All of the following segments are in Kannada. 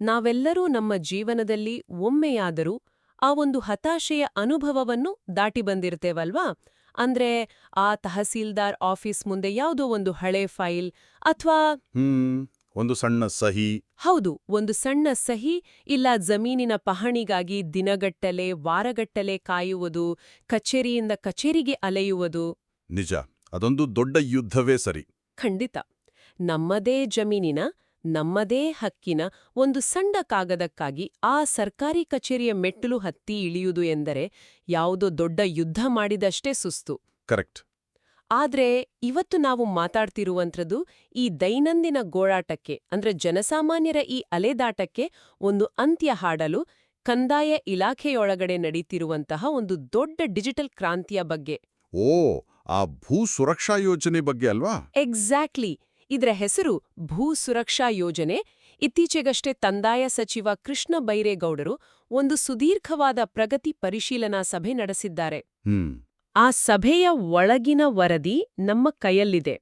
ನಾವೆಲ್ಲರೂ ನಮ್ಮ ಜೀವನದಲ್ಲಿ ಒಮ್ಮೆಯಾದರೂ ಆ ಒಂದು ಹತಾಶೆಯ ಅನುಭವವನ್ನು ದಾಟಿ ಬಂದಿರ್ತೇವಲ್ವಾ? ಅಂದ್ರೆ ಆ ತಹಸೀಲ್ದಾರ್ ಆಫೀಸ್ ಮುಂದೆ ಯಾವುದೋ ಒಂದು ಹಳೆ ಫೈಲ್ ಅಥವಾ ಒಂದು ಸಣ್ಣ ಸಹಿ. ಹೌದು, ಒಂದು ಸಣ್ಣ ಸಹಿ ಇಲ್ಲ ಜಮೀನಿನ ಪಹಣಿಗಾಗಿ ದಿನಗಟ್ಟಲೆ ವಾರಗಟ್ಟಲೆ ಕಾಯುವುದು, ಕಚೇರಿಯಿಂದ ಕಚೇರಿಗೆ ಅಲೆಯುವುದು. ನಿಜ, ಅದೊಂದು ದೊಡ್ಡ ಯುದ್ಧವೇ ಸರಿ. ಖಂಡಿತ. ನಮ್ಮದೇ ಜಮೀನಿನ ನಮ್ಮದೇ ಹಕ್ಕಿನ ಒಂದು ಸಣ್ಣ ಕಾಗದಕ್ಕಾಗಿ ಆ ಸರ್ಕಾರಿ ಕಚೇರಿಯ ಮೆಟ್ಟಲು ಹತ್ತಿ ಇಳಿಯುವುದು ಎಂದರೆ ಯಾವುದೋ ದೊಡ್ಡ ಯುದ್ಧ ಮಾಡಿದಷ್ಟೇ ಸುಸ್ತು. ಕರೆಕ್ಟ್. ಆದ್ರೆ ಇವತ್ತು ನಾವು ಮಾತಾಡ್ತಿರುವಂಥದ್ದು ಈ ದೈನಂದಿನ ಗೋಳಾಟಕ್ಕೆ ಅಂದ್ರೆ ಜನಸಾಮಾನ್ಯರ ಈ ಅಲೆದಾಟಕ್ಕೆ ಒಂದು ಅಂತ್ಯ ಹಾಡಲು ಕಂದಾಯ ಇಲಾಖೆಯೊಳಗಡೆ ನಡೀತಿರುವಂತಹ ಒಂದು ದೊಡ್ಡ ಡಿಜಿಟಲ್ ಕ್ರಾಂತಿಯ ಬಗ್ಗೆ. ಓ, ಆ ಭೂ ಸುರಕ್ಷಾ ಯೋಜನೆ ಬಗ್ಗೆ ಅಲ್ವಾ? ಎಕ್ಸಾಕ್ಟ್ಲಿ. ಇದರ ಹೆಸರು ಭೂ ಸುರಕ್ಷಾ ಯೋಜನೆ. ಇತ್ತೀಚೆಗಷ್ಟೇ ಕಂದಾಯ ಸಚಿವ ಕೃಷ್ಣ ಬೈರೇಗೌಡರು ಒಂದು ಸುದೀರ್ಘವಾದ ಪ್ರಗತಿ ಪರಿಶೀಲನಾ ಸಭೆ ನಡೆಸಿದ್ದಾರೆ. ಆ ಸಭೆಯ ಒಳಗಿನ ವರದಿ ನಮ್ಮ ಕೈಯಲ್ಲಿದೆ.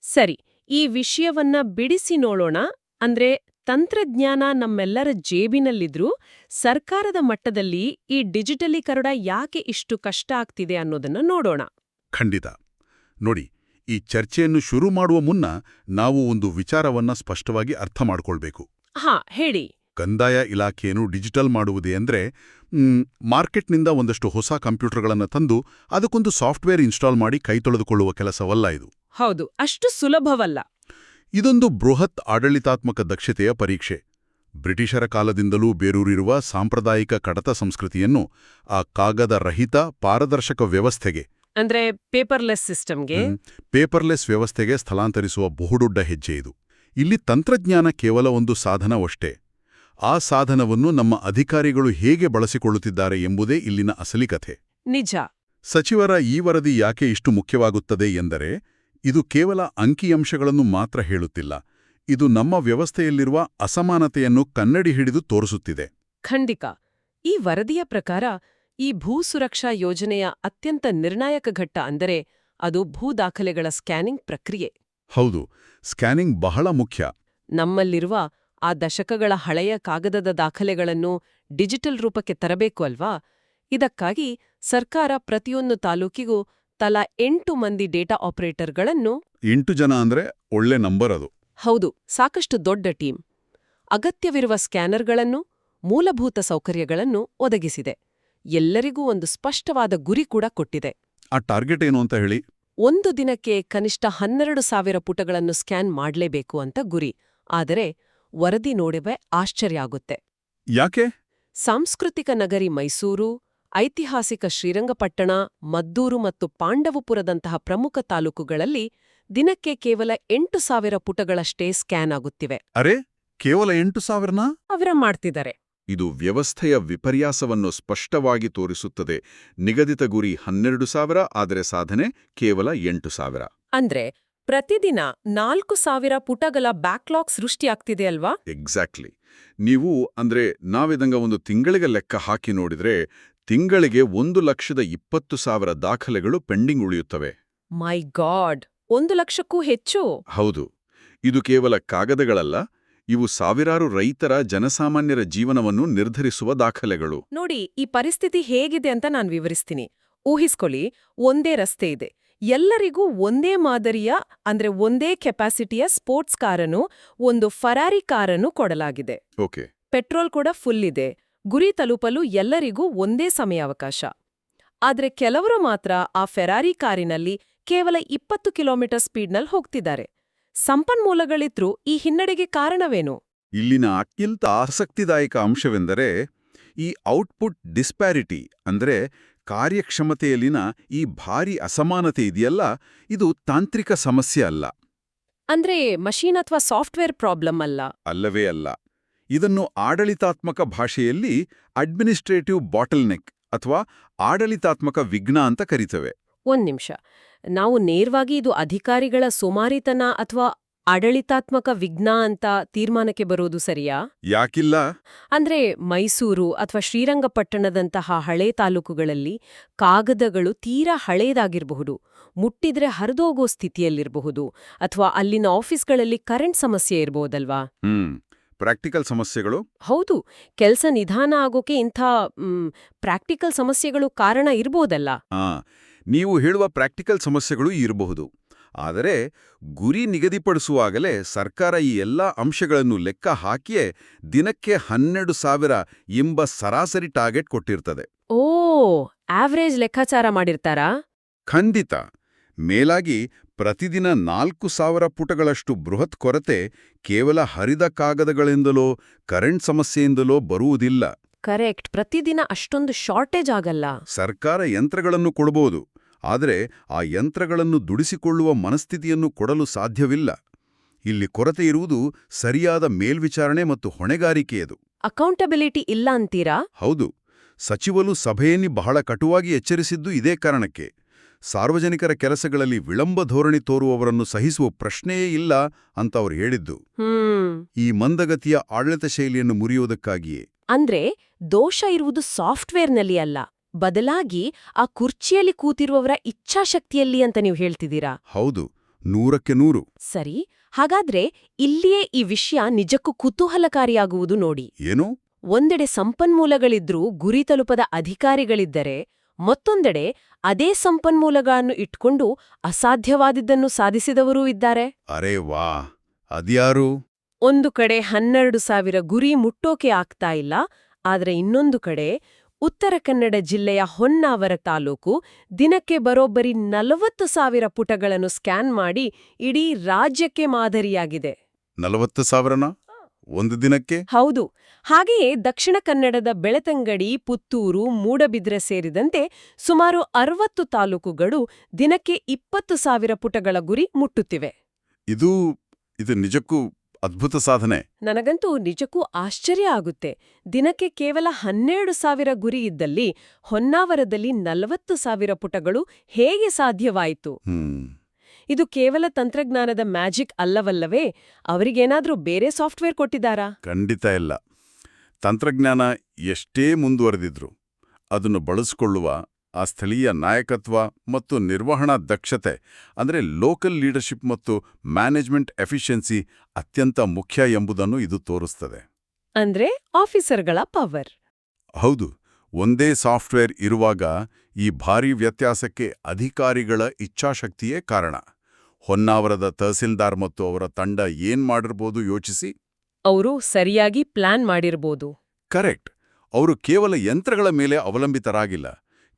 ಸರಿ, ಈ ವಿಷಯವನ್ನ ಬಿಡಿಸಿ ನೋಡೋಣ. ಅಂದ್ರೆ ತಂತ್ರಜ್ಞಾನ ನಮ್ಮೆಲ್ಲರ ಜೇಬಿನಲ್ಲಿದ್ರೂ ಸರ್ಕಾರದ ಮಟ್ಟದಲ್ಲಿ ಈ ಡಿಜಿಟಲೀಕರಣ ಯಾಕೆ ಇಷ್ಟು ಕಷ್ಟ ಆಗ್ತಿದೆ ಅನ್ನೋದನ್ನ ನೋಡೋಣ. ಖಂಡಿತ. ನೋಡಿ, ಈ ಚರ್ಚೆಯನ್ನು ಶುರು ಮಾಡುವ ಮುನ್ನ ನಾವು ಒಂದು ವಿಚಾರವನ್ನ ಸ್ಪಷ್ಟವಾಗಿ ಅರ್ಥ ಮಾಡ್ಕೊಳ್ಬೇಕು. ಹೇಳಿ. ಕಂದಾಯ ಇಲಾಖೆಯನ್ನು ಡಿಜಿಟಲ್ ಮಾಡುವುದೇ ಅಂದ್ರೆ ಮಾರ್ಕೆಟ್ನಿಂದ ಒಂದಷ್ಟು ಹೊಸ ಕಂಪ್ಯೂಟರ್ಗಳನ್ನು ತಂದು ಅದಕ್ಕೊಂದು ಸಾಫ್ಟ್ವೇರ್ ಇನ್ಸ್ಟಾಲ್ ಮಾಡಿ ಕೈ ತೊಳೆದುಕೊಳ್ಳುವ ಕೆಲಸವಲ್ಲ ಇದು. ಹೌದು, ಅಷ್ಟು ಸುಲಭವಲ್ಲ. ಇದೊಂದು ಬೃಹತ್ ಆಡಳಿತಾತ್ಮಕ ದಕ್ಷತೆಯ ಪರೀಕ್ಷೆ. ಬ್ರಿಟಿಷರ ಕಾಲದಿಂದಲೂ ಬೇರೂರಿರುವ ಸಾಂಪ್ರದಾಯಿಕ ಕಡತ ಸಂಸ್ಕೃತಿಯನ್ನು ಆ ಕಾಗದ ರಹಿತ ಪಾರದರ್ಶಕ ವ್ಯವಸ್ಥೆಗೆ ಅಂದ್ರೆ ಪೇಪರ್ಲೆಸ್ ಸಿಸ್ಟಮ್ಗೆ ಪೇಪರ್ಲೆಸ್ ವ್ಯವಸ್ಥೆಗೆ ಸ್ಥಳಾಂತರಿಸುವ ಬಹುದೊಡ್ಡ ಹೆಜ್ಜೆ ಇದು. ಇಲ್ಲಿ ತಂತ್ರಜ್ಞಾನ ಕೇವಲ ಒಂದು ಸಾಧನವಷ್ಟೇ. ಆ ಸಾಧನವನ್ನು ನಮ್ಮ ಅಧಿಕಾರಿಗಳು ಹೇಗೆ ಬಳಸಿಕೊಳ್ಳುತ್ತಿದ್ದಾರೆ ಎಂಬುದೇ ಇಲ್ಲಿನ ಅಸಲಿ ಕಥೆ. ನಿಜ. ಸಚಿವರ ಈ ವರದಿ ಯಾಕೆ ಇಷ್ಟು ಮುಖ್ಯವಾಗುತ್ತದೆ ಎಂದರೆ ಇದು ಕೇವಲ ಅಂಕಿಅಂಶಗಳನ್ನು ಮಾತ್ರ ಹೇಳುತ್ತಿಲ್ಲ. ಇದು ನಮ್ಮ ವ್ಯವಸ್ಥೆಯಲ್ಲಿರುವ ಅಸಮಾನತೆಯನ್ನು ಕನ್ನಡಿ ಹಿಡಿದು ತೋರಿಸುತ್ತಿದೆ. ಖಂಡಿತ. ಈ ವರದಿಯ ಪ್ರಕಾರ ಈ ಭೂ ಸುರಕ್ಷಾ ಯೋಜನೆಯ ಅತ್ಯಂತ ನಿರ್ಣಾಯಕ ಘಟ್ಟ ಅಂದರೆ ಅದು ಭೂ ದಾಖಲೆಗಳ ಸ್ಕ್ಯಾನಿಂಗ್ ಪ್ರಕ್ರಿಯೆ. ಹೌದು, ಸ್ಕ್ಯಾನಿಂಗ್ ಬಹಳ ಮುಖ್ಯ. ನಮ್ಮಲ್ಲಿರುವ ಆ ದಶಕಗಳ ಹಳೆಯ ಕಾಗದದ ದಾಖಲೆಗಳನ್ನು ಡಿಜಿಟಲ್ ರೂಪಕ್ಕೆ ತರಬೇಕು ಅಲ್ವಾ? ಇದಕ್ಕಾಗಿ ಸರ್ಕಾರ ಪ್ರತಿಯೊಂದು ತಾಲೂಕಿಗೂ ತಲಾ 8 ಮಂದಿ ಡೇಟಾ ಆಪರೇಟರ್ಗಳನ್ನು 8 ಜನ ಅಂದ್ರೆ ಒಳ್ಳೆ ನಂಬರ್ ಅದು. ಹೌದು, ಸಾಕಷ್ಟು ದೊಡ್ಡ ಟೀಮ್. ಅಗತ್ಯವಿರುವ ಸ್ಕ್ಯಾನರ್ಗಳನ್ನು ಮೂಲಭೂತ ಸೌಕರ್ಯಗಳನ್ನು ಒದಗಿಸಿದೆ. ಎಲ್ಲರಿಗೂ ಒಂದು ಸ್ಪಷ್ಟವಾದ ಗುರಿ ಕೂಡ ಕೊಟ್ಟಿದೆ. ಆ ಟಾರ್ಗೆಟ್ ಏನು ಅಂತ ಹೇಳಿ? ಒಂದು ದಿನಕ್ಕೆ ಕನಿಷ್ಠ 12,000 ಪುಟಗಳನ್ನು ಸ್ಕ್ಯಾನ್ ಮಾಡಲೇಬೇಕು ಅಂತ ಗುರಿ. ಆದರೆ ವರದಿ ನೋಡಿವೆ ಆಶ್ಚರ್ಯ ಆಗುತ್ತೆ. ಯಾಕೆ? ಸಾಂಸ್ಕೃತಿಕ ನಗರಿ ಮೈಸೂರು, ಐತಿಹಾಸಿಕ ಶ್ರೀರಂಗಪಟ್ಟಣ, ಮದ್ದೂರು ಮತ್ತು ಪಾಂಡವಪುರದಂತಹ ಪ್ರಮುಖ ತಾಲೂಕುಗಳಲ್ಲಿ ದಿನಕ್ಕೆ ಕೇವಲ 8,000 ಪುಟಗಳಷ್ಟೇ ಸ್ಕ್ಯಾನ್ ಆಗುತ್ತಿವೆ. ಅರೆ, ಕೇವಲ 8,000ನಾ? ಅವರ ಮಾಡ್ತಿದ್ದಾರೆ. ಇದು ವ್ಯವಸ್ಥೆಯ ವಿಪರ್ಯಾಸವನ್ನು ಸ್ಪಷ್ಟವಾಗಿ ತೋರಿಸುತ್ತದೆ. ನಿಗದಿತ ಗುರಿ 12,000, ಆದರೆ ಸಾಧನೆ ಕೇವಲ 8,000. ಅಂದ್ರೆ ಪ್ರತಿದಿನ 4,000 ಪುಟಗಳ ಬ್ಯಾಕ್ಲಾಗ್ ಸೃಷ್ಟಿಯಾಗ್ತಿದೆ ಅಲ್ವಾ? ಎಕ್ಸಾಕ್ಟ್ಲಿ. ನೀವು ನಾವಿದಂಗ ಒಂದು ತಿಂಗಳಿಗೆ ಲೆಕ್ಕ ಹಾಕಿ ನೋಡಿದ್ರೆ ತಿಂಗಳಿಗೆ 1,20,000 ದಾಖಲೆಗಳು ಪೆಂಡಿಂಗ್ ಉಳಿಯುತ್ತವೆ. ಮೈ ಗಾಡ್, 1,00,000ಕ್ಕೂ ಹೆಚ್ಚು? ಹೌದು. ಇದು ಕೇವಲ ಕಾಗದಗಳಲ್ಲ, ಇವು ಸಾವಿರಾರು ರೈತರ ಜನಸಾಮಾನ್ಯರ ಜೀವನವನ್ನು ನಿರ್ಧರಿಸುವ ದಾಖಲೆಗಳು. ನೋಡಿ, ಈ ಪರಿಸ್ಥಿತಿ ಹೇಗಿದೆ ಅಂತ ನಾನು ವಿವರಿಸ್ತೀನಿ. ಊಹಿಸ್ಕೊಳ್ಳಿ, ಒಂದೇ ರಸ್ತೆ ಇದೆ. ಎಲ್ಲರಿಗೂ ಒಂದೇ ಮಾದರಿಯ ಒಂದೇ ಕೆಪಾಸಿಟಿಯ ಸ್ಪೋರ್ಟ್ಸ್ ಕಾರನ್ನು, ಒಂದು ಫರಾರಿ ಕಾರನ್ನು ಕೊಡಲಾಗಿದೆ. ಓಕೆ. ಪೆಟ್ರೋಲ್ ಕೂಡ ಫುಲ್ ಇದೆ. ಗುರಿ ತಲುಪಲು ಎಲ್ಲರಿಗೂ ಒಂದೇ ಸಮಯಾವಕಾಶ. ಆದ್ರೆ ಕೆಲವರು ಮಾತ್ರ ಆ ಫೆರಾರಿ ಕಾರಿನಲ್ಲಿ ಕೇವಲ 20 ಕಿಲೋಮೀಟರ್ ಸ್ಪೀಡ್ನಲ್ಲಿ ಹೋಗ್ತಿದ್ದಾರೆ. ಸಂಪನ್ಮೂಲಗಳಿದ್ರೂ ಈ ಹಿನ್ನಡೆಗೆ ಕಾರಣವೇನು? ಇಲ್ಲಿನ ಅತ್ಯಂತ ಆಸಕ್ತಿದಾಯಕ ಅಂಶವೆಂದರೆ ಈ ಔಟ್ಪುಟ್ ಡಿಸ್ಪ್ಯಾರಿಟಿ, ಕಾರ್ಯಕ್ಷಮತೆಯಲ್ಲಿನ ಈ ಭಾರಿ ಅಸಮಾನತೆ ಇದೆಯಲ್ಲ, ಇದು ತಾಂತ್ರಿಕ ಸಮಸ್ಯೆ ಅಲ್ಲ. ಮಷೀನ್ ಅಥವಾ ಸಾಫ್ಟ್ವೇರ್ ಪ್ರಾಬ್ಲಮ್ ಅಲ್ಲ. ಅಲ್ಲವೇ ಅಲ್ಲ. ಇದನ್ನು ಆಡಳಿತಾತ್ಮಕ ಭಾಷೆಯಲ್ಲಿ ಅಡ್ಮಿನಿಸ್ಟ್ರೇಟಿವ್ ಬಾಟಲ್ನೆಕ್ ಅಥವಾ ಆಡಳಿತಾತ್ಮಕ ವಿಘ್ನ ಅಂತ ಕರೀತವೆ. ಒಂದ್ ನಿಮಿಷ, ನಾವು ನೇರವಾಗಿ ಇದು ಅಧಿಕಾರಿಗಳ ಸೋಮಾರಿತನ ಅಥವಾ ಆಡಳಿತಾತ್ಮಕ ವಿಘ್ನ ಅಂತ ತೀರ್ಮಾನಕ್ಕೆ ಬರೋದು ಸರಿಯಾ? ಯಾಕಿಲ್ಲ? ಮೈಸೂರು ಅಥವಾ ಶ್ರೀರಂಗಪಟ್ಟಣದಂತಹ ಹಳೆ ತಾಲೂಕುಗಳಲ್ಲಿ ಕಾಗದಗಳು ತೀರಾ ಹಳೇದಾಗಿರಬಹುದು, ಮುಟ್ಟಿದ್ರೆ ಹರಿದೋಗೋ ಸ್ಥಿತಿಯಲ್ಲಿರಬಹುದು, ಅಥವಾ ಅಲ್ಲಿನ ಆಫೀಸ್ಗಳಲ್ಲಿ ಕರೆಂಟ್ ಸಮಸ್ಯೆ ಇರಬಹುದಲ್ವಾ? ಪ್ರಾಕ್ಟಿಕಲ್ ಸಮಸ್ಯೆಗಳು? ಹೌದು, ಕೆಲ್ಸ ನಿಧಾನ ಆಗೋಕೆ ಇಂಥ ಪ್ರಾಕ್ಟಿಕಲ್ ಸಮಸ್ಯೆಗಳು ಕಾರಣ ಇರ್ಬೋದಲ್ಲ. ನೀವು ಹೇಳುವ ಪ್ರಾಕ್ಟಿಕಲ್ ಸಮಸ್ಯೆಗಳು ಇರಬಹುದು. ಆದರೆ ಗುರಿ ನಿಗದಿಪಡಿಸುವಾಗಲೇ ಸರ್ಕಾರ ಈ ಎಲ್ಲ ಅಂಶಗಳನ್ನು ಲೆಕ್ಕ ಹಾಕಿಯೇ ದಿನಕ್ಕೆ 12,000 ಎಂಬ ಸರಾಸರಿ ಟಾರ್ಗೆಟ್ ಕೊಟ್ಟಿರ್ತದೆ. ಓ, ಆವ್ರೇಜ್ ಲೆಕ್ಕಾಚಾರ ಮಾಡಿರ್ತಾರಾ? ಖಂಡಿತ. ಮೇಲಾಗಿ ಪ್ರತಿದಿನ 4,000 ಪುಟಗಳಷ್ಟು ಬೃಹತ್ ಕೊರತೆ ಕೇವಲ ಹರಿದ ಕಾಗದಗಳಿಂದಲೋ ಕರೆಂಟ್ ಸಮಸ್ಯೆಯಿಂದಲೋ ಬರುವುದಿಲ್ಲ. ಕರೆಕ್ಟ್, ಪ್ರತಿದಿನ ಅಷ್ಟೊಂದು ಶಾರ್ಟೇಜ್ ಆಗಲ್ಲ. ಸರ್ಕಾರ ಯಂತ್ರಗಳನ್ನು ಕೊಡಬಹುದು, ಆದರೆ ಆ ಯಂತ್ರಗಳನ್ನು ದುಡಿಸಿಕೊಳ್ಳುವ ಮನಸ್ಥಿತಿಯನ್ನು ಕೊಡಲು ಸಾಧ್ಯವಿಲ್ಲ. ಇಲ್ಲಿ ಕೊರತೆ ಇರುವುದು ಸರಿಯಾದ ಮೇಲ್ವಿಚಾರಣೆ ಮತ್ತು ಹೊಣೆಗಾರಿಕೆಯದು. ಅಕೌಂಟಬಿಲಿಟಿ ಇಲ್ಲ ಅಂತೀರಾ? ಹೌದು. ಸಚಿವರು ಸಭೆಯಲ್ಲಿ ಬಹಳ ಕಟುವಾಗಿ ಎಚ್ಚರಿಸಿದ್ದು ಇದೇ ಕಾರಣಕ್ಕೆ. ಸಾರ್ವಜನಿಕರ ಕೆಲಸಗಳಲ್ಲಿ ವಿಳಂಬ ಧೋರಣೆ ತೋರುವವರನ್ನು ಸಹಿಸುವ ಪ್ರಶ್ನೆಯೇ ಇಲ್ಲ ಅಂತ ಅವರು ಹೇಳಿದ್ದು ಈ ಮಂದಗತಿಯ ಆಡಳಿತ ಶೈಲಿಯನ್ನು ಮುರಿಯುವುದಕ್ಕಾಗಿಯೇ. ಅಂದ್ರೆ ದೋಷ ಇರುವುದು ಸಾಫ್ಟ್ವೇರ್ನಲ್ಲಿ ಅಲ್ಲ, ಬದಲಾಗಿ ಆ ಕುರ್ಚಿಯಲ್ಲಿ ಕೂತಿರುವವರ ಇಚ್ಛಾಶಕ್ತಿಯಲ್ಲಿ ಅಂತ ನೀವು ಹೇಳ್ತಿದ್ದೀರಾ? ಹೌದು, 100ಕ್ಕೆ 100. ಸರಿ, ಹಾಗಾದ್ರೆ ಇಲ್ಲಿಯೇ ಈ ವಿಷಯ ನಿಜಕ್ಕೂ ಕುತೂಹಲಕಾರಿಯಾಗುವುದು ನೋಡಿ. ಏನು? ಒಂದೆಡೆ ಸಂಪನ್ಮೂಲಗಳಿದ್ರೂ ಗುರಿ ತಲುಪದ ಅಧಿಕಾರಿಗಳಿದ್ದರೆ, ಮತ್ತೊಂದೆಡೆ ಅದೇ ಸಂಪನ್ಮೂಲಗಳನ್ನು ಇಟ್ಕೊಂಡು ಅಸಾಧ್ಯವಾದಿದ್ದನ್ನು ಸಾಧಿಸಿದವರೂ ಇದ್ದಾರೆ. ಅರೇ ವಾ, ಅದ್ಯಾರು? ಒಂದು ಕಡೆ 12,000 ಗುರಿ ಮುಟ್ಟೋಕೆ ಆಗ್ತಾ ಇಲ್ಲ, ಆದ್ರೆ ಇನ್ನೊಂದು ಕಡೆ ಉತ್ತರ ಕನ್ನಡ ಜಿಲ್ಲೆಯ ಹೊನ್ನಾವರ ತಾಲೂಕು ದಿನಕ್ಕೆ ಬರೋಬ್ಬರಿ 40,000 ಪುಟಗಳನ್ನು ಸ್ಕ್ಯಾನ್ ಮಾಡಿ ಇಡೀ ರಾಜ್ಯಕ್ಕೆ ಮಾದರಿಯಾಗಿದೆ. 40,000ನ ಒಂದು ದಿನಕ್ಕೆ? ಹೌದು. ಹಾಗೆಯೇ ದಕ್ಷಿಣ ಕನ್ನಡದ ಬೆಳತಂಗಡಿ, ಪುತ್ತೂರು, ಮೂಡಬಿದ್ರೆ ಸೇರಿದಂತೆ ಸುಮಾರು 60 ತಾಲೂಕುಗಳು ದಿನಕ್ಕೆ 20,000 ಪುಟಗಳ ಗುರಿ ಮುಟ್ಟುತ್ತಿವೆ. ಇದು ನಿಜಕ್ಕೂ ಅದ್ಭುತ ಸಾಧನೆ. ನನಗಂತೂ ನಿಜಕ್ಕೂ ಆಶ್ಚರ್ಯ ಆಗುತ್ತೆ. ದಿನಕ್ಕೆ ಕೇವಲ 12,000 ಗುರಿ ಇದ್ದಲ್ಲಿ ಹೊನ್ನಾವರದಲ್ಲಿ 40,000 ಪುಟಗಳು ಹೇಗೆ ಸಾಧ್ಯವಾಯಿತು? ಇದು ಕೇವಲ ತಂತ್ರಜ್ಞಾನದ ಮ್ಯಾಜಿಕ್ ಅಲ್ಲವಲ್ಲವೇ? ಅವರಿಗೇನಾದ್ರೂ ಬೇರೆ ಸಾಫ್ಟ್ವೇರ್ ಕೊಟ್ಟಿದ್ದಾರಾ? ಖಂಡಿತ ಇಲ್ಲ. ತಂತ್ರಜ್ಞಾನ ಎಷ್ಟೇ ಮುಂದುವರೆದಿದ್ರು ಅದನ್ನು ಬಳಸಿಕೊಳ್ಳುವ ಆ ಸ್ಥಳೀಯ ನಾಯಕತ್ವ ಮತ್ತು ನಿರ್ವಹಣಾ ದಕ್ಷತೆ, ಅಂದರೆ ಲೋಕಲ್ ಲೀಡರ್ಶಿಪ್ ಮತ್ತು ಮ್ಯಾನೇಜ್ಮೆಂಟ್ ಎಫಿಷಿಯನ್ಸಿ ಅತ್ಯಂತ ಮುಖ್ಯ ಎಂಬುದನ್ನು ಇದು ತೋರಿಸ್ತದೆ. ಅಂದ್ರೆ ಆಫೀಸರ್ಗಳ ಪವರ್. ಹೌದು. ಒಂದೇ ಸಾಫ್ಟ್ವೇರ್ ಇರುವಾಗ ಈ ಭಾರೀ ವ್ಯತ್ಯಾಸಕ್ಕೆ ಅಧಿಕಾರಿಗಳ ಇಚ್ಛಾಶಕ್ತಿಯೇ ಕಾರಣ. ಹೊನ್ನಾವರದ ತಹಸೀಲ್ದಾರ್ ಮತ್ತು ಅವರ ತಂಡ ಏನ್ ಮಾಡಿರ್ಬೋದು ಯೋಚಿಸಿ. ಅವರು ಸರಿಯಾಗಿ ಪ್ಲಾನ್ ಮಾಡಿರ್ಬೋದು. ಕರೆಕ್ಟ್. ಅವರು ಕೇವಲ ಯಂತ್ರಗಳ ಮೇಲೆ ಅವಲಂಬಿತರಾಗಿಲ್ಲ.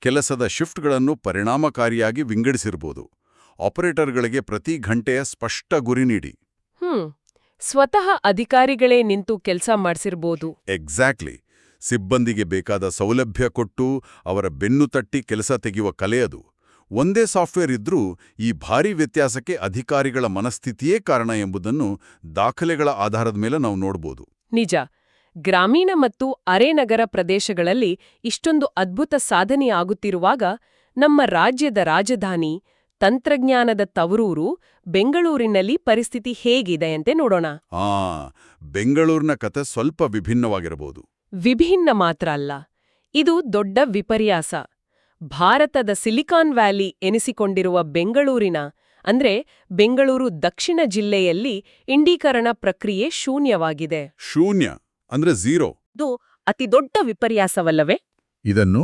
ಕೆಲಸದ ಶಿಫ್ಟ್ಗಳನ್ನು ಪರಿಣಾಮಕಾರಿಯಾಗಿ ವಿಂಗಡಿಸಿರ್ಬೋದು. ಆಪರೇಟರ್ಗಳಿಗೆ ಪ್ರತಿ ಗಂಟೆಯ ಸ್ಪಷ್ಟ ಗುರಿ ನೀಡಿ. ಸ್ವತಃ ಅಧಿಕಾರಿಗಳೇ ನಿಂತು ಕೆಲಸ ಮಾಡಿಸಿರ್ಬೋದು. ಎಕ್ಸಾಕ್ಟ್ಲಿ. ಸಿಬ್ಬಂದಿಗೆ ಬೇಕಾದ ಸೌಲಭ್ಯ ಕೊಟ್ಟು ಅವರ ಬೆನ್ನು ತಟ್ಟಿ ಕೆಲಸ ತೆಗೆಯುವ ಕಲೆಯದು. ಒಂದೇ ಸಾಫ್ಟ್ವೇರ್ ಇದ್ರೂ ಈ ಭಾರೀ ವ್ಯತ್ಯಾಸಕ್ಕೆ ಅಧಿಕಾರಿಗಳ ಮನಸ್ಥಿತಿಯೇ ಕಾರಣ ಎಂಬುದನ್ನು ದಾಖಲೆಗಳ ಆಧಾರದ ಮೇಲೆ ನಾವು ನೋಡ್ಬೋದು. ನಿಜ. ಗ್ರಾಮೀಣ ಮತ್ತು ಅರೆನಗರ ಪ್ರದೇಶಗಳಲ್ಲಿ ಇಷ್ಟೊಂದು ಅದ್ಭುತ ಸಾಧನೆಯಾಗುತ್ತಿರುವಾಗ ನಮ್ಮ ರಾಜ್ಯದ ರಾಜಧಾನಿ, ತಂತ್ರಜ್ಞಾನದ ತವರೂರು ಬೆಂಗಳೂರಿನಲ್ಲಿ ಪರಿಸ್ಥಿತಿ ಹೇಗಿದೆಯಂತೆ ನೋಡೋಣ. ಬೆಂಗಳೂರಿನ ಕತೆ ಸ್ವಲ್ಪ ವಿಭಿನ್ನವಾಗಿರಬಹುದು. ವಿಭಿನ್ನ ಮಾತ್ರ ಅಲ್ಲ, ಇದು ದೊಡ್ಡ ವಿಪರ್ಯಾಸ. ಭಾರತದ ಸಿಲಿಕಾನ್ ವ್ಯಾಲಿ ಎನಿಸಿಕೊಂಡಿರುವ ಬೆಂಗಳೂರಿನ ಅಂದ್ರೆ ಬೆಂಗಳೂರು ದಕ್ಷಿಣ ಜಿಲ್ಲೆಯಲ್ಲಿ ಇಂಡೀಕರಣ ಪ್ರಕ್ರಿಯೆ ಶೂನ್ಯವಾಗಿದೆ. ಶೂನ್ಯ ಅಂದ್ರೆ ಝೀರೋ. ಇದು ಅತಿದೊಡ್ಡ ವಿಪರ್ಯಾಸವಲ್ಲವೇ? ಇದನ್ನು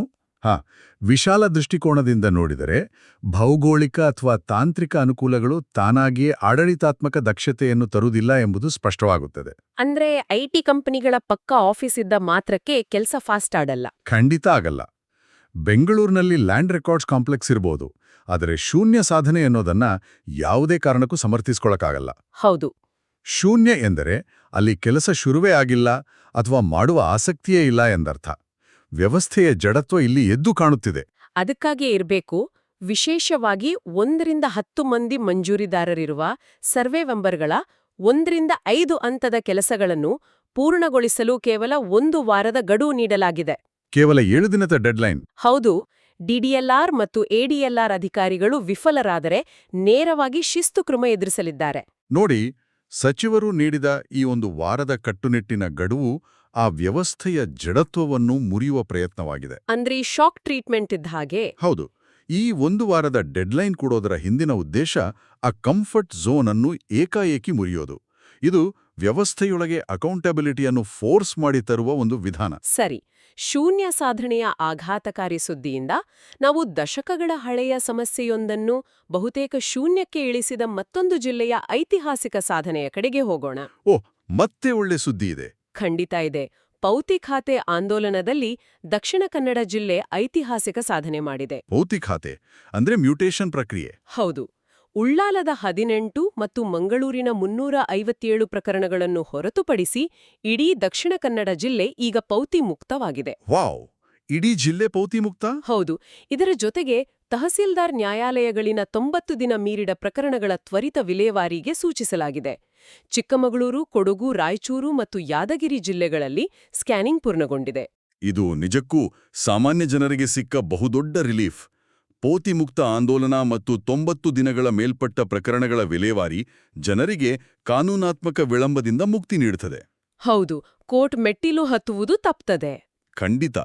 ವಿಶಾಲ ದೃಷ್ಟಿಕೋನದಿಂದ ನೋಡಿದರೆ ಭೌಗೋಳಿಕ ಅಥವಾ ತಾಂತ್ರಿಕ ಅನುಕೂಲಗಳು ತಾನಾಗಿಯೇ ಆಡಳಿತಾತ್ಮಕ ದಕ್ಷತೆಯನ್ನು ತರುವುದಿಲ್ಲ ಎಂಬುದು ಸ್ಪಷ್ಟವಾಗುತ್ತದೆ. ಅಂದ್ರೆ ಐಟಿ ಕಂಪನಿಗಳ ಪಕ್ಕ ಆಫೀಸ್ ಇದ್ದ ಮಾತ್ರಕ್ಕೆ ಕೆಲಸ ಫಾಸ್ಟ್ ಆಡಲ್ಲ. ಖಂಡಿತ ಆಗಲ್ಲ. ಬೆಂಗಳೂರಿನಲ್ಲಿ ಲ್ಯಾಂಡ್ ರೆಕಾರ್ಡ್ಸ್ ಕಾಂಪ್ಲೆಕ್ಸ್ ಇರಬಹುದು, ಆದರೆ ಶೂನ್ಯ ಸಾಧನೆ ಅನ್ನೋದನ್ನ ಯಾವುದೇ ಕಾರಣಕ್ಕೂ ಸಮರ್ಥಿಸ್ಕೊಳಕ್ಕಾಗಲ್ಲ. ಹೌದು. ಶೂನ್ಯ ಎಂದರೆ ಅಲ್ಲಿ ಕೆಲಸ ಶುರುವೇ ಆಗಿಲ್ಲ ಅಥವಾ ಮಾಡುವ ಆಸಕ್ತಿಯೇ ಇಲ್ಲ ಎಂದರ್ಥ. ವ್ಯವಸ್ಥೆಯ ಜಡತ್ವ ಇಲ್ಲಿ ಎದ್ದು ಕಾಣುತ್ತಿದೆ. ಅದಕ್ಕಾಗಿಯೇ ಇರಬೇಕು, ವಿಶೇಷವಾಗಿ 1ರಿಂದ 10 ಮಂದಿ ಮಂಜೂರಿದಾರರಿರುವ ಸರ್ವೆವೆಂಬರ್ಗಳ 1ರಿಂದ 5 ಹಂತದ ಕೆಲಸಗಳನ್ನು ಪೂರ್ಣಗೊಳಿಸಲು ಕೇವಲ 1 ವಾರದ ಗಡುವು ನೀಡಲಾಗಿದೆ. ಕೇವಲ 7 ದಿನದ ಡೆಡ್ಲೈನ್. ಹೌದು. ಡಿಡಿಎಲ್ಆರ್ ಮತ್ತು ಎಡಿಎಲ್ಆರ್ ಅಧಿಕಾರಿಗಳು ವಿಫಲರಾದರೆ ನೇರವಾಗಿ ಶಿಸ್ತು ಕ್ರಮ ಎದುರಿಸಲಿದ್ದಾರೆ. ನೋಡಿ, ಸಚಿವರು ನೀಡಿದ ಈ 1 ವಾರದ ಕಟ್ಟುನಿಟ್ಟಿನ ಗಡುವು ಆ ವ್ಯವಸ್ಥೆಯ ಜಡತ್ವವನ್ನು ಮುರಿಯುವ ಪ್ರಯತ್ನವಾಗಿದೆ. ಅಂದ್ರೆ ಶಾಕ್ ಟ್ರೀಟ್ಮೆಂಟ್ ಇದ್ದ ಹಾಗೆ. ಹೌದು. ಈ 1 ವಾರದ ಡೆಡ್ಲೈನ್ ಕೊಡೋದರ ಹಿಂದಿನ ಉದ್ದೇಶ ಆ ಕಂಫರ್ಟ್ ಝೋನ್ ಅನ್ನು ಏಕಾಏಕಿ ಮುರಿಯೋದು. ಇದು ವ್ಯವಸ್ಥೆಯೊಳಗೆ ಅಕೌಂಟಬಿಲಿಟಿಯನ್ನು ಫೋರ್ಸ್ ಮಾಡಿ ತರುವ ಒಂದು ವಿಧಾನ. ಸರಿ, ಶೂನ್ಯ ಸಾಧನೆಯ ಆಘಾತಕಾರಿ ಸುದ್ದಿಯಿಂದ ನಾವು ದಶಕಗಳ ಹಳೆಯ ಸಮಸ್ಯೆಯೊಂದನ್ನು ಬಹುತೇಕ ಶೂನ್ಯಕ್ಕೆ ಇಳಿಸಿದ ಮತ್ತೊಂದು ಜಿಲ್ಲೆಯ ಐತಿಹಾಸಿಕ ಸಾಧನೆಯ ಕಡೆಗೆ ಹೋಗೋಣ. ಓಹ್, ಮತ್ತೆ ಒಳ್ಳೆ ಸುದ್ದಿ ಇದೆ. ಖಂಡಿತ ಇದೆ. ಪೌತಿ ಖಾತೆ ಆಂದೋಲನದಲ್ಲಿ ದಕ್ಷಿಣ ಕನ್ನಡ ಜಿಲ್ಲೆ ಐತಿಹಾಸಿಕ ಸಾಧನೆ ಮಾಡಿದೆ. ಪೌತಿ ಖಾತೆ ಅಂದ್ರೆ ಮ್ಯೂಟೇಷನ್ ಪ್ರಕ್ರಿಯೆ. ಹೌದು. ಉಳ್ಳಾಲದ 18 ಮತ್ತು ಮಂಗಳೂರಿನ 357 ಪ್ರಕರಣಗಳನ್ನು ಹೊರತುಪಡಿಸಿ ಇಡೀ ದಕ್ಷಿಣ ಕನ್ನಡ ಜಿಲ್ಲೆ ಈಗ ಪೌತಿ ಮುಕ್ತವಾಗಿದೆ. ವಾವ್, ಇಡೀ ಜಿಲ್ಲೆ ಪೌತಿ ಮುಕ್ತ? ಹೌದು. ಇದರ ಜೊತೆಗೆ ತಹಸೀಲ್ದಾರ್ ನ್ಯಾಯಾಲಯಗಳಿನ 90 ದಿನ ಮೀರಿದ ಪ್ರಕರಣಗಳ ತ್ವರಿತ ವಿಲೇವಾರಿಗೆ ಸೂಚಿಸಲಾಗಿದೆ. ಚಿಕ್ಕಮಗಳೂರು, ಕೊಡಗು, ರಾಯಚೂರು ಮತ್ತು ಯಾದಗಿರಿ ಜಿಲ್ಲೆಗಳಲ್ಲಿ ಸ್ಕ್ಯಾನಿಂಗ್ ಪೂರ್ಣಗೊಂಡಿದೆ. ಇದು ನಿಜಕ್ಕೂ ಸಾಮಾನ್ಯ ಜನರಿಗೆ ಸಿಕ್ಕ ಬಹುದೊಡ್ಡ ರಿಲೀಫ್. ಪೌತಿ ಮುಕ್ತ ಆಂದೋಲನ ಮತ್ತು 90 ದಿನಗಳ ಮೇಲ್ಪಟ್ಟ ಪ್ರಕರಣಗಳ ವಿಲೇವಾರಿ ಜನರಿಗೆ ಕಾನೂನಾತ್ಮಕ ವಿಳಂಬದಿಂದ ಮುಕ್ತಿ ನೀಡುತ್ತದೆ. ಹೌದು, ಕೋರ್ಟ್ ಮೆಟ್ಟಿಲು ಹತ್ತುವುದು ತಪ್ತದೆ. ಖಂಡಿತ.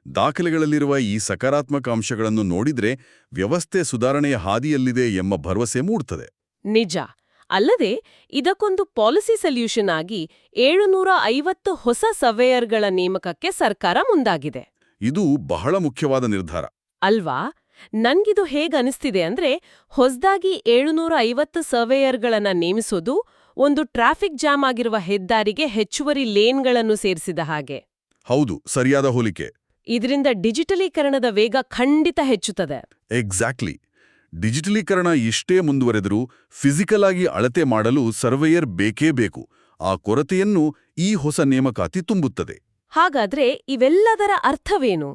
ದಾಖಲೆಗಳಲ್ಲಿರುವ ಈ ಸಕಾರಾತ್ಮಕ ಅಂಶಗಳನ್ನು ನೋಡಿದ್ರೆ ವ್ಯವಸ್ಥೆ ಸುಧಾರಣೆಯ ಹಾದಿಯಲ್ಲಿದೆ ಎಂಬ ಭರವಸೆ ಮೂಡ್ತದೆ. ನಿಜ. ಅಲ್ಲದೆ ಇದಕ್ಕೊಂದು ಪಾಲಿಸಿ ಸೊಲ್ಯೂಷನ್ ಆಗಿ 750 ಹೊಸ ಸರ್ವೇಯರ್ಗಳ ನೇಮಕಕ್ಕೆ ಸರ್ಕಾರ ಮುಂದಾಗಿದೆ. ಇದು ಬಹಳ ಮುಖ್ಯವಾದ ನಿರ್ಧಾರ ಅಲ್ವಾ? ನನ್ಗಿದು ಹೇಗನಿಸ್ತಿದೆ ಅಂದ್ರೆ, ಹೊಸ್ದಾಗಿ 750 ಸರ್ವೇಯರ್ಗಳನ್ನ ನೇಮಿಸೋದು ಒಂದು ಟ್ರಾಫಿಕ್ ಜಾಮ್ ಆಗಿರುವ ಹೆದ್ದಾರಿಗೆ ಹೆಚ್ಚುವರಿ ಲೇನ್ಗಳನ್ನು ಸೇರಿಸಿದ ಹಾಗೆ. ಹೌದು, ಸರಿಯಾದ ಹೋಲಿಕೆ. ಇದರಿಂದ ಡಿಜಿಟಲೀಕರಣದ ವೇಗ ಖಂಡಿತ ಹೆಚ್ಚುತ್ತದೆ. ಎಕ್ಸಾಕ್ಟ್ಲಿ. ಡಿಜಿಟಲೀಕರಣ ಇಷ್ಟೇ ಮುಂದುವರೆದರೂ ಫಿಸಿಕಲ್ ಆಗಿ ಅಳತೆ ಮಾಡಲು ಸರ್ವೇಯರ್ ಬೇಕೇ ಬೇಕು. ಆ ಕೊರತೆಯನ್ನು ಈ ಹೊಸ ನೇಮಕಾತಿ ತುಂಬುತ್ತದೆ. ಹಾಗಾದ್ರೆ ಇವೆಲ್ಲದರ ಅರ್ಥವೇನು?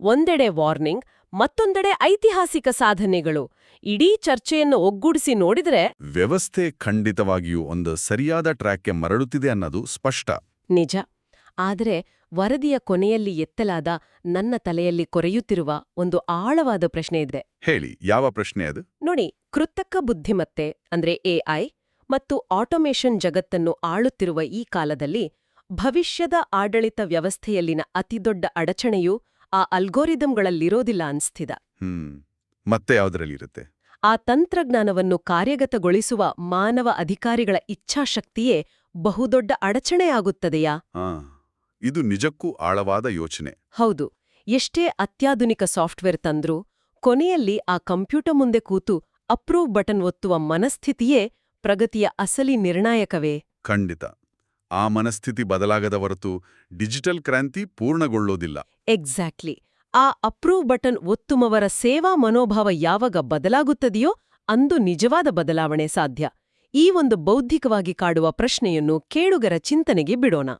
ಒಂದೆಡೆ ವಾರ್ನಿಂಗ್, ಮತ್ತೊಂದೆಡೆ ಐತಿಹಾಸಿಕ ಸಾಧನೆಗಳು. ಇಡೀ ಚರ್ಚೆಯನ್ನು ಒಗ್ಗೂಡಿಸಿ ನೋಡಿದ್ರೆ ವ್ಯವಸ್ಥೆ ಖಂಡಿತವಾಗಿಯೂ ಒಂದು ಸರಿಯಾದ ಟ್ರ್ಯಾಕ್ಗೆ ಮರಳುತ್ತಿದೆ ಅನ್ನೋದು ಸ್ಪಷ್ಟ. ನಿಜ. ಆದರೆ ವರದಿಯ ಕೊನೆಯಲ್ಲಿ ಎತ್ತಲಾದ, ನನ್ನ ತಲೆಯಲ್ಲಿ ಕೊರೆಯುತ್ತಿರುವ ಒಂದು ಆಳವಾದ ಪ್ರಶ್ನೆ ಇದೆ. ಹೇಳಿ, ಯಾವ ಪ್ರಶ್ನೆ ಅದು? ನೋಡಿ, ಕೃತಕ ಬುದ್ಧಿಮತ್ತೆ ಅಂದ್ರೆ ಎಐ ಮತ್ತು ಆಟೋಮೇಷನ್ ಜಗತ್ತನ್ನು ಆಳುತ್ತಿರುವ ಈ ಕಾಲದಲ್ಲಿ ಭವಿಷ್ಯದ ಆಡಳಿತ ವ್ಯವಸ್ಥೆಯಲ್ಲಿನ ಅತಿದೊಡ್ಡ ಅಡಚಣೆಯು ಆ ಅಲ್ಗೋರಿದಮ್ಗಳಲ್ಲಿರೋದಿಲ್ಲ ಅನ್ಸ್ತಿದ. ಮತ್ತೆ ಯಾವುದರಲ್ಲಿರುತ್ತೆ? ಆ ತಂತ್ರಜ್ಞಾನವನ್ನು ಕಾರ್ಯಗತಗೊಳಿಸುವ ಮಾನವ ಅಧಿಕಾರಿಗಳ ಇಚ್ಛಾಶಕ್ತಿಯೇ ಬಹುದೊಡ್ಡ ಅಡಚಣೆಯಾಗುತ್ತದೆಯಾ? ಇದು ನಿಜಕ್ಕೂ ಆಳವಾದ ಯೋಚನೆ. ಹೌದು. ಎಷ್ಟೇ ಅತ್ಯಾಧುನಿಕ ಸಾಫ್ಟ್ವೇರ್ ತಂದ್ರೂ ಕೊನೆಯಲ್ಲಿ ಆ ಕಂಪ್ಯೂಟರ್ ಮುಂದೆ ಕೂತು ಅಪ್ರೂವ್ ಬಟನ್ ಒತ್ತುವ ಮನಸ್ಥಿತಿಯೇ ಪ್ರಗತಿಯ ಅಸಲಿ ನಿರ್ಣಾಯಕವೇ? ಖಂಡಿತ. ಆ ಮನಸ್ಥಿತಿ ಬದಲಾಗದ ಹೊರತು ಡಿಜಿಟಲ್ ಕ್ರಾಂತಿ ಪೂರ್ಣಗೊಳ್ಳೋದಿಲ್ಲ. ಎಕ್ಸಾಕ್ಟ್ಲಿ. ಆ ಅಪ್ರೂವ್ ಬಟನ್ ಒತ್ತುಮವರ ಸೇವಾ ಮನೋಭಾವ ಯಾವಾಗ ಬದಲಾಗುತ್ತದೆಯೋ ಅಂದು ನಿಜವಾದ ಬದಲಾವಣೆ ಸಾಧ್ಯ. ಈ ಒಂದು ಬೌದ್ಧಿಕವಾಗಿ ಕಾಡುವ ಪ್ರಶ್ನೆಯನ್ನು ಕೇಳುಗರ ಚಿಂತನೆಗೆ ಬಿಡೋಣ.